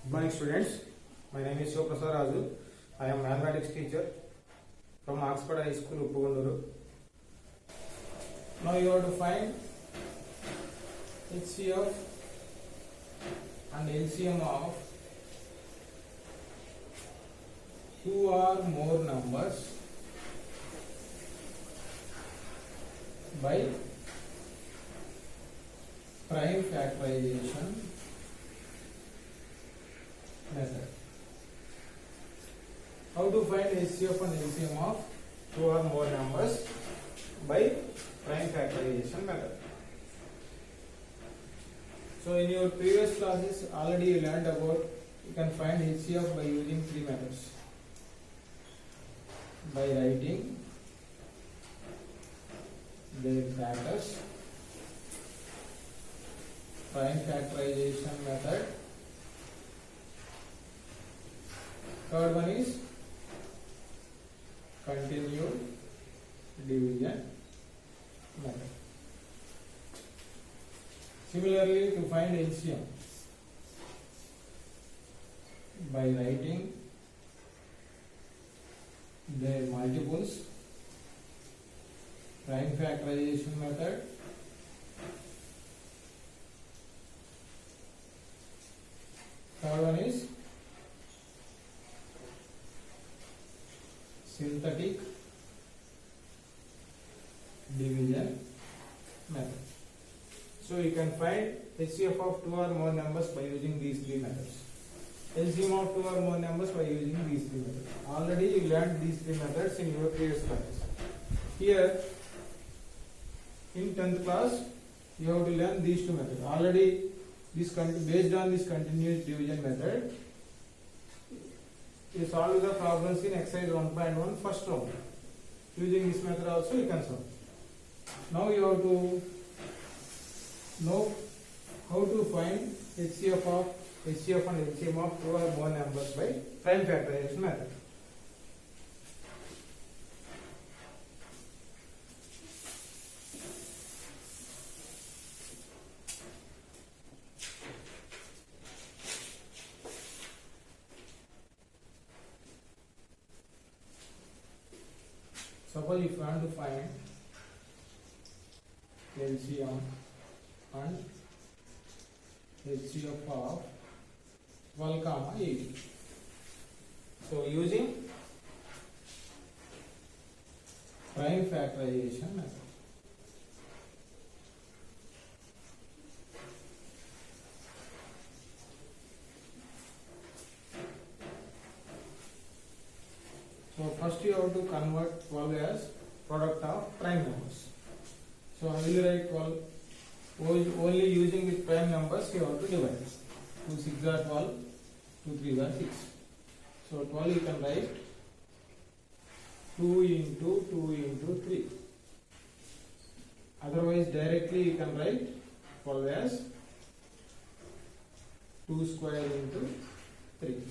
Good morning, students. My name is Shivaprasad Raju. I am mathematics teacher from Oxford High School, Uppugonduru. Now you have to find HCF and LCM of two or more numbers by prime factorization method. How to find HCF and LCM of two or more numbers by prime factorization method? So in your previous classes already you learned about you can find HCF by using three methods. By writing their factors, prime factorization method. Third one is continued division method. Similarly, to find LCM by writing their multiples, prime factorization method. Third one is synthetic division method. So you can find HCF of two or more numbers by using these three methods. LCM of two or more numbers by using these three methods. Already you learned these three methods in your previous classes. Here in 10th class you have to learn these two methods. Already based on this continuous division method, you solve the problems in exercise 1.1 first round. Using this method also you can solve. Now you have to know how to find HCF and LCM of two or more numbers by prime factorization method. Suppose if you want to find LCM and HCF of 12, 8. So using prime factorization method. So first you have to convert 12 as product of prime numbers. So I will write 12 only using with prime numbers you have to divide. 2 6 are 12, 2 3 are 6. So 12 you can write 2 into 3. Otherwise directly you can write 12 as 2 square into 3.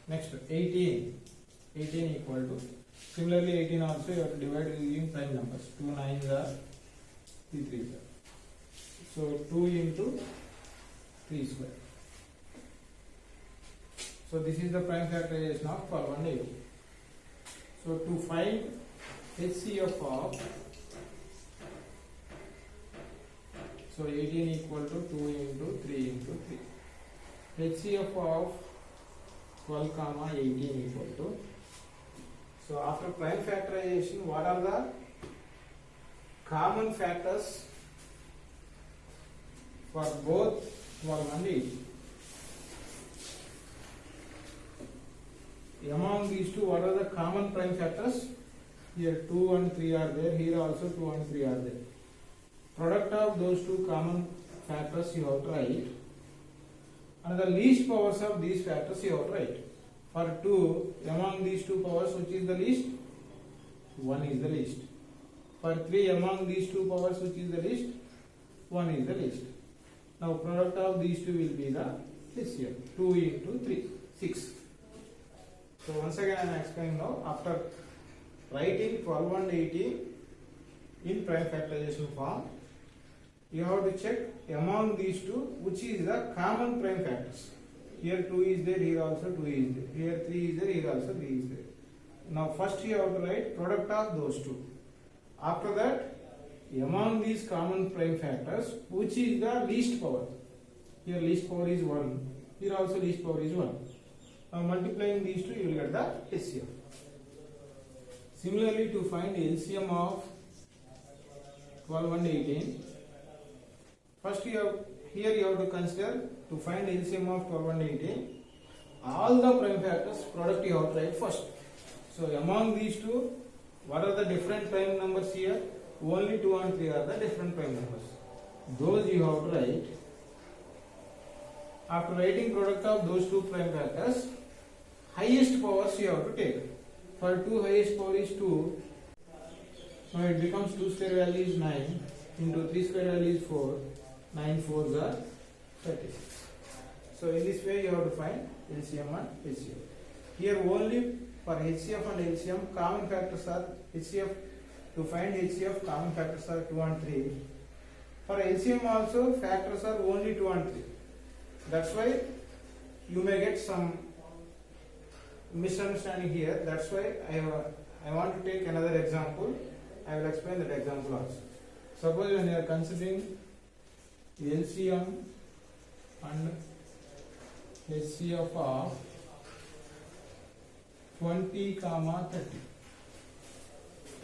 Next 18 equal to, similarly 18 also you have to divide using prime numbers. 2 9s are 3 3s are. So 2 into 3 square. So this is the prime factorization of 12 and 18. So to find HCF of, so 18 equal to 2 into 3 into 3. HCF of 12, 18 equal to, so after prime factorization, what are the common factors for both 12 and 18? Among these two, what are the common prime factors? Here 2 and 3 are there, here also 2 and 3 are there. Product of those two common factors you have to write, and the least powers of these factors you have to write. For 2, among these two powers, which is the least? 1 is the least. For 3, among these two powers, which is the least? 1 is the least. Now product of these two will be the HCF. 2 into 3, 6. So once again I am explaining now. After writing 12 and 18 in prime factorization form, you have to check among these two which is the common prime factors. Here 2 is there, here also 2 is there. Here 3 is there, here also 3 is there. Now first you have to write product of those two. After that, among these common prime factors, which is the least power? Here least power is 1. Here also least power is 1. Now multiplying these two, you will get the HCF. Similarly, to find LCM of 12 and 18, first here you have to consider to find LCM of 12 and 18, all the prime factors product you have to write first. So among these two, what are the different prime numbers here? Only 2 and 3 are the different prime numbers. Those you have to write. After writing product of those two prime factors, highest powers you have to take. For 2, highest power is 2. So it becomes 2 square value is 9 into 3 square value is 4. 9 4s are 36. So in this way you have to find LCM and HCF. Here only for HCF and LCM common factors are HCF. To find HCF common factors are 2 and 3. For LCM also factors are only 2 and 3. That's why you may get some misunderstanding here. That's why I want to take another example. I will explain that example also. Suppose when you are considering LCM and HCF of 20, 30.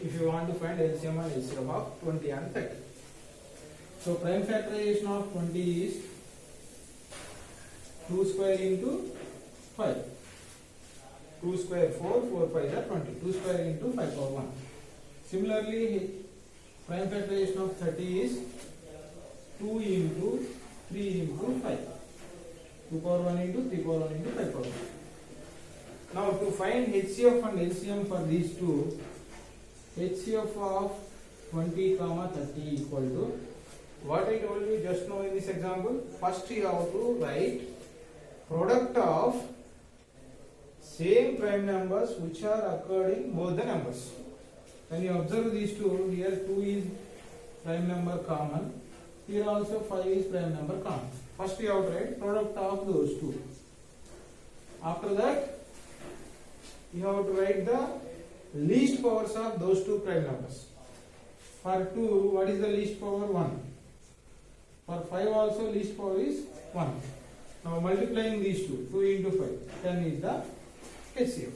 If you want to find LCM and HCF of 20 and 30. So prime factorization of 20 is 2 square into 5. 2 square 4, 4 5 are 20. 2 square into 5 power 1. Similarly, prime factorization of 30 is 2 into 3 into 5. 2 power 1 into 3 power 1 into 5 power 1. Now to find HCF and LCM for these two, HCF of 20, 30 equal to what I told you just now in this example. First you have to write product of same prime numbers which are occurring both the numbers. When you observe these two, here 2 is prime number common, here also 5 is prime number common. First you have to write product of those two. After that, you have to write the least powers of those two prime numbers. For 2, what is the least power? 1. For 5 also least power is 1. Now multiplying these two, 2 into 5, 10 is the HCF.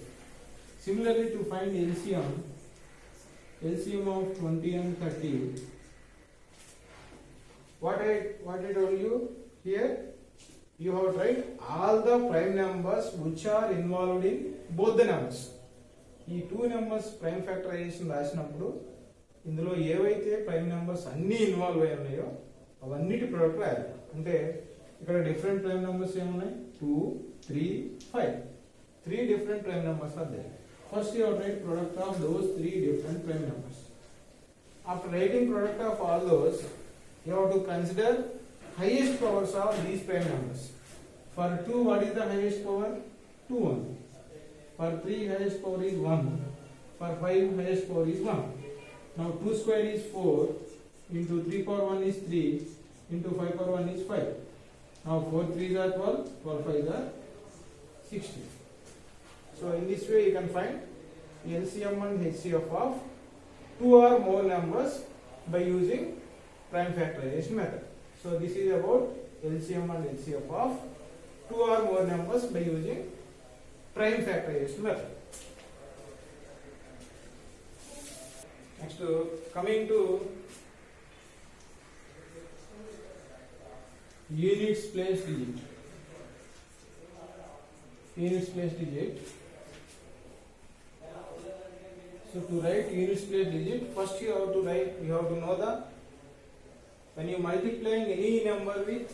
Similarly, to find LCM of 20 and 30, what I told you here, you have to write all the prime numbers which are involved in both the numbers. ఈ 2 numbers prime factorization రాసినప్పుడు ఇందులో ఏవైతే prime numbers అన్ని involve అయి ఉన్నాయో అవన్నిటి product రాయాలి. అంటే ఇక్కడ డిఫరెంట్ ప్రైమ్ నెంబర్స్ ఏమున్నాయి? 2, 3, 5. 3 different prime numbers are there. First you have to write product of those 3 different prime numbers. After writing product of all those, you have to consider highest powers of these prime numbers. For 2, what is the highest power? 2 only. For 3, highest power is 1. For 5, highest power is 1. Now 2 square is 4 into 3 power 1 is 3 into 5 power 1 is 5. Now 4 3s are 12, 12 5s are 16. So in this way you can find LCM and HCF of 2 or more numbers by using prime factorization method. So this is about LCM and HCF of 2 or more numbers by using prime factorization method. Next, coming to units place digit. Units place digit. So to write units place digit, first you have to know the, when you multiplying any number with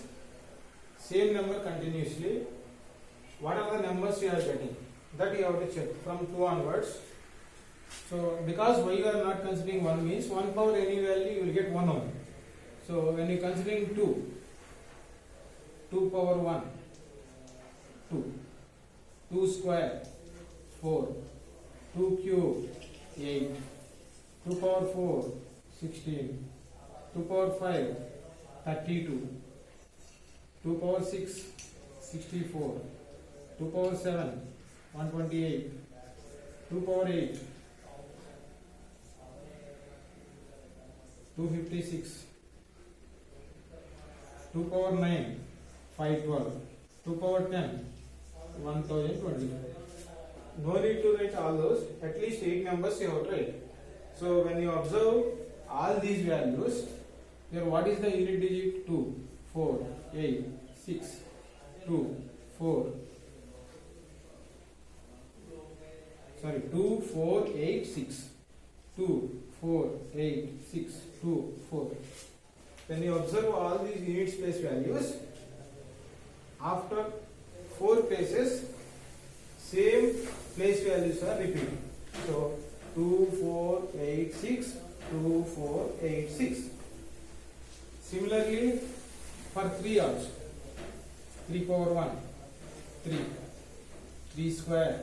same number continuously, what are the numbers you are getting? That you have to check from 2 onwards. So because y you are not considering 1 means 1 power any value you will get 1 only. So when you considering 2 power 1, 2 square 4, 2 cube 8, 2 power 4 16, 2 power 5 32, 2 power 6, 64, 2 power 7, 128, 2 power 8, 256, 2 power 9, 512, 2 power 10, 1025. No need to write all those, at least 8 numbers you have to write. So when you observe all these values, here what is the unit digit? 2, 4, 8, 6, 2, 4. Sorry, 2, 4, 8, 6. 2, 4, 8, 6, 2, 4. When you observe all these unit place values, after 4 places, same place values are repeated. So 2, 4, 8, 6, 2, 4, 8, 6. Similarly, for 3 also. 3 power 1, 3. 3 square,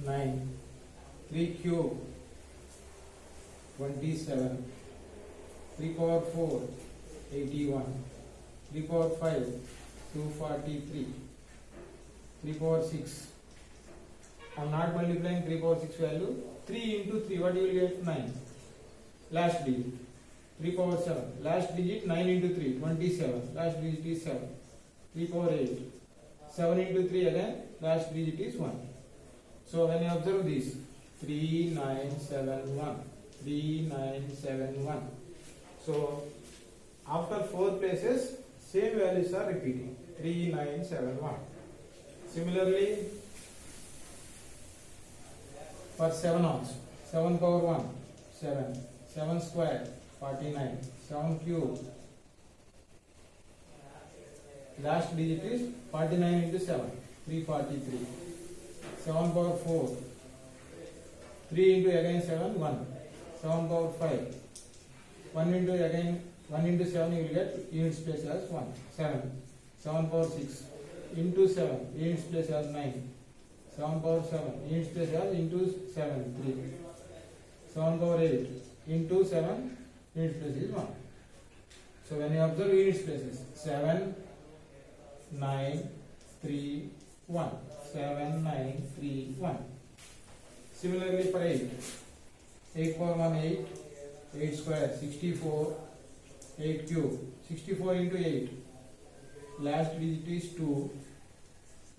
9. 3 cube, 27. 3 power 4, 81. 3 power 5, 243. 3 power 6. I am not multiplying 3 power 6 value. 3 into 3, what you will get? 9. Last digit. 3 power 7. Last digit 9 into 3, 27. Last digit is 7. 3 power 8. 7 into 3 again. Last digit is 1. So when you observe this, 3971. 3971. So after 4 places, same values are repeating. 3971. Similarly, for 7 also. 7 power 1, 7. 7 square, 49. 7 cube. Last digit is 49 into 7, 343. 7 power 4. 3 into again 7, 1. 7 power 5. 1 into again 1 into 7 you will get units place as 1. 7. 7 power 6. Into 7 units place as 9. 7 power 7 units place as into 7, 3. 7 power 8 into 7 units place is 1. So when you observe units places, 7, 9, 3, 1. 7, 9, 3, 1. Similarly for 8. 8 power 1, 8. 8 square, 64. 8 cube. 64 into 8. Last digit is 2.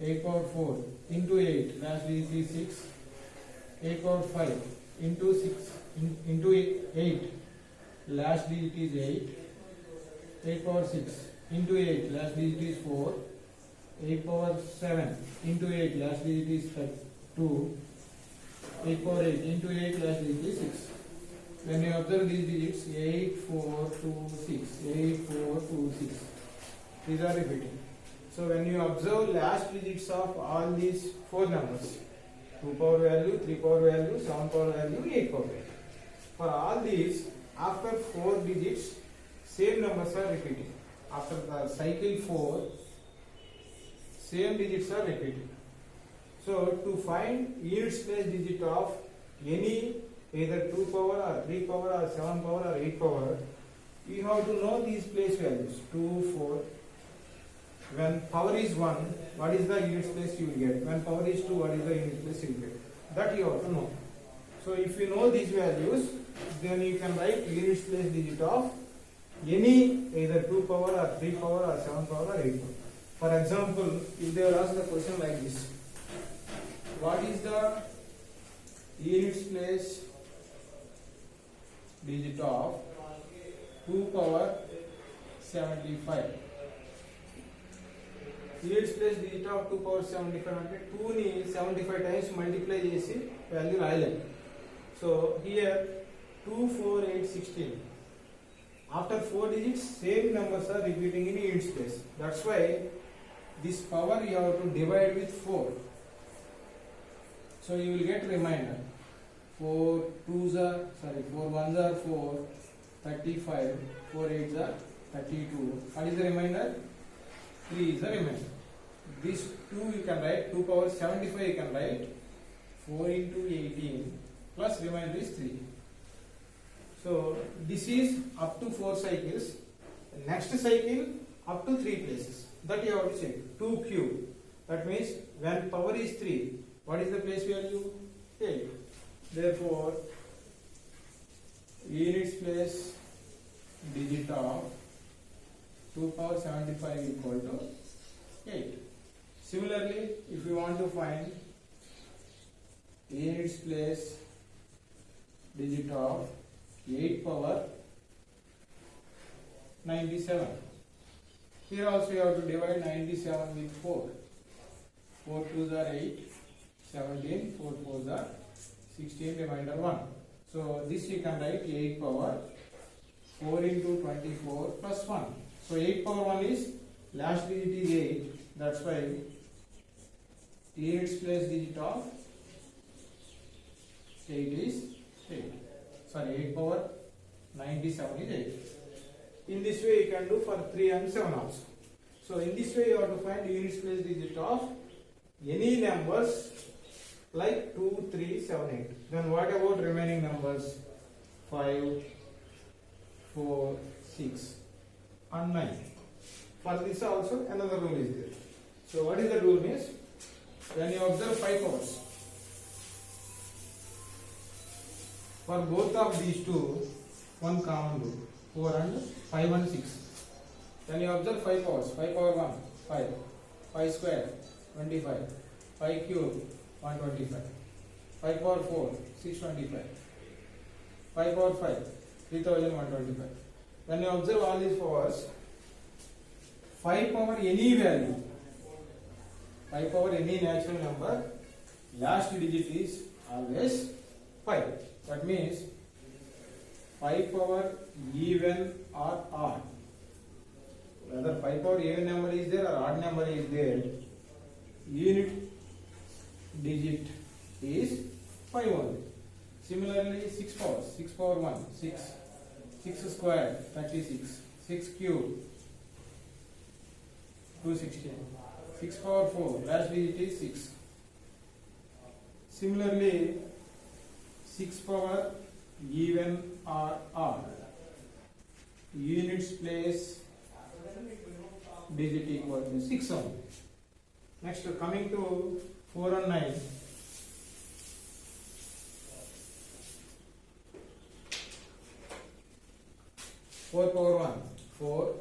8 power 4 into 8. Last digit is 6. 8 power 5 into 6 into 8. Last digit is 8. 8 power 6 into 8. Last digit is 4. 8 power 7 into 8. Last digit is 2. 8 power 8 into 8. Last digit is 6. When you observe these digits, 8, 4, 2, 6. 8, 4, 2, 6. These are repeating. So when you observe last digits of all these 4 numbers, 2 power value, 3 power value, 7 power value, 8 power value. For all these, after 4 digits, same numbers are repeating. After the cycle 4, same digits are repeating. So to find units place digit of any either 2 power or 3 power or 7 power or 8 power, you have to know these place values 2, 4. When power is 1, what is the units place you will get? When power is 2, what is the units place you will get? That you have to know. So if you know these values, then you can write units place digit of any either 2 power or 3 power or 7 power or 8 power. For example, if they will ask the question like this, what is the units place digit of 2 power 75? Units place digit of 2 power 75 అంటే 2 ని 75 times multiply చేసి value రాయలేం. So here 2, 4, 8, 16. After 4 digits, same numbers are repeating in units place. That's why this power you have to divide with 4. So you will get remainder. 4 2s are, 4 1s are 4, 35, 4 8s are 32. What is the remainder? 3 is the remainder. This 2 you can write, 2 power 75 you can write, 4 into 18 plus remainder is 3. So this is up to 4 cycles. Next cycle up to 3 places. That you have to check. 2 cube. That means when power is 3, what is the place value? 8. Therefore, units place digit of 2 power 75 equal to 8. Similarly, if you want to find units place digit of 8 power 97. Here also you have to divide 97 with 4. 4 2s are 8, 17, 4 4s are 16, remainder 1. So this you can write 8 power 4 into 24 plus 1. So 8 power 1 is last digit is 8. That's why units place digit of 8 is 8. Sorry, 8 power 97 is 8. In this way you can do for 3 and 7 also. So in this way you have to find units place digit of any numbers like 2, 3, 7, 8. Then what about remaining numbers? 5, 4, 6 and 9. For this also another rule is there. So what is the rule means? When you observe 5 powers, for both of these two, one common rule, 4 and 5 and 6. Then you observe 5 powers, 5 power 1, 5, 5 square, 25, 5 cube, 125, 5 power 4, 625, 5 power 5, 3125. When you observe all these powers, 5 power any value, 5 power any natural number, last digit is always 5. That means 5 power even or odd. Whether 5 power even number is there or odd number is there, unit digit is 5 only. Similarly, 6 powers, 6 power 1, 6, 6 square, 36, 6 cube, 216, 6 power 4, last digit is 6. Similarly, 6 power even or odd, units place digit equal to 6 only. Next, coming to 4 and 9. 4 power 1, 4,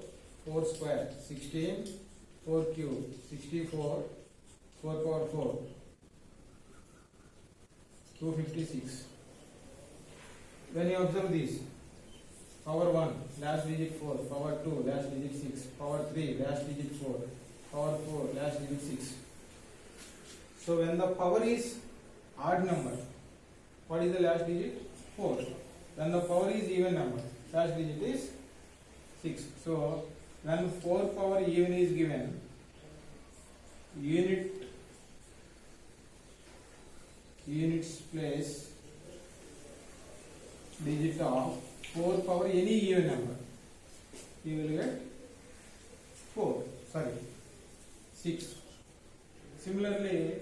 4 square, 16, 4 cube, 64, 4 power 4, 256. When you observe this, power 1, last digit 4, power 2, last digit 6, power 3, last digit 4, power 4, last digit 6. So when the power is odd number, what is the last digit? 4. When the power is even number, last digit is 6. So when 4 power even is given, units place digit of 4 power any even number, you will get 6. Similarly,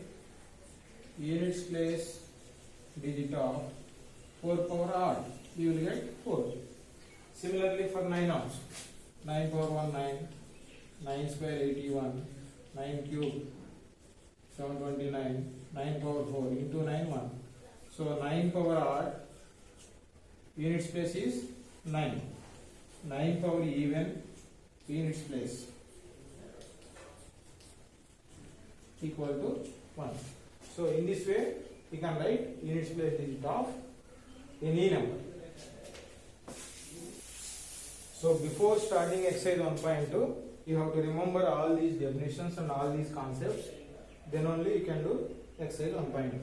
units place digit of 4 power odd, you will get 4. Similarly for 9 also, 9 power 1, 9, 9 square 81, 9 cube 729, 9 power 4 into 9 1. So 9 power odd, units place is 9. 9 power even, units place equal to 1. So in this way we can write units place digit of any number. So before starting exercise 1.2, you have to remember all these definitions and all these concepts. Then only you can do exercise 1.2.